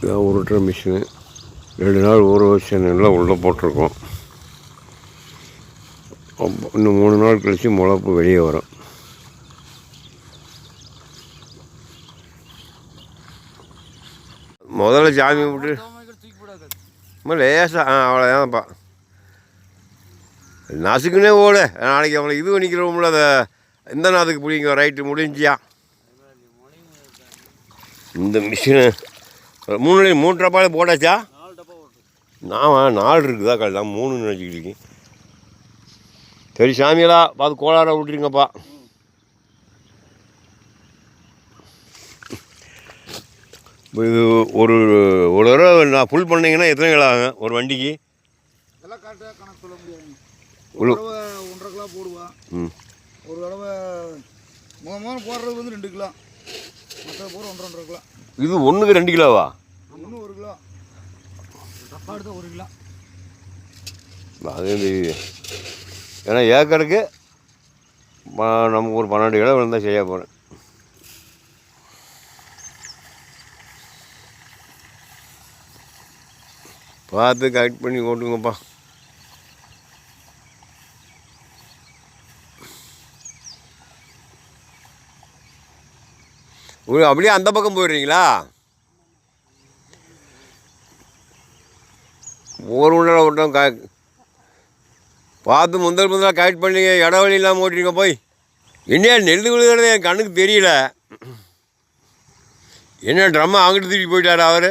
இதான் உருட்டுற மிஷினு. 2 நாள் ஊற வச்ச நெல்லை உள்ளே போட்டிருக்கோம். இன்னும் 3 நாள் கழித்து முளைப்பு வெளியே வரும். முதல்ல சாமி கும்பிட்டு லேசாக அவ்வளோதான்ப்பா. நசுக்குன்னே ஓடு. நாளைக்கு அவங்களை இது பண்ணிக்கிறோம்ல, அதை இந்த நாத்துக்கு பிடிங்க. ரைட்டு முடிஞ்சியா? இந்த மிஷினு 3 டப்பாவில் போட்டாச்சா? நான் 4 இருக்குதா கல் 3 நினச்சிக்கிட்டு இருக்கேன். சரி சாமியெல்லாம் பார்த்து கோளாற விட்டுருங்கப்பா. இது ஒரு தடவை நான் ஃபுல் பண்ணிங்கன்னா எத்தனை கிலோ ஆகும் ஒரு வண்டிக்கு? எல்லாம் கரெக்டாக கணக்கு சொல்ல முடியாது. ஒரு தடவை 1.5 கிலோ போடுவா. ஒரு தடவை முதல் போடுறது வந்து 2 கிலோ, மற்ற போகிற 1.5 கிலோ. இது ஒன்றுக்கு 2 கிலோவா? ஒன்று 1 கிலோ, டப்பா எடுத்து 1 கிலோ. அது ஏன்னா ஏக்கருக்கு நமக்கு ஒரு 12 கிலோ விழுந்தால் செய்ய போகிறேன். பார்த்து கரெக்ட் பண்ணி ஓட்டுங்கப்பா. அப்படியே அந்த பக்கம் போயிடுறீங்களா? ஒரு உண்டை விட்டோம் பார்த்து முதலாக கரெக்ட் பண்ணிங்க. இடவழி இல்லாமல் ஓட்டிங்க போய். என்னையா நெல் விழுகிறது என் கண்ணுக்கு தெரியல. என்ன ட்ரம்மை அங்கிட்டு தூக்கி போயிட்டார் அவர்.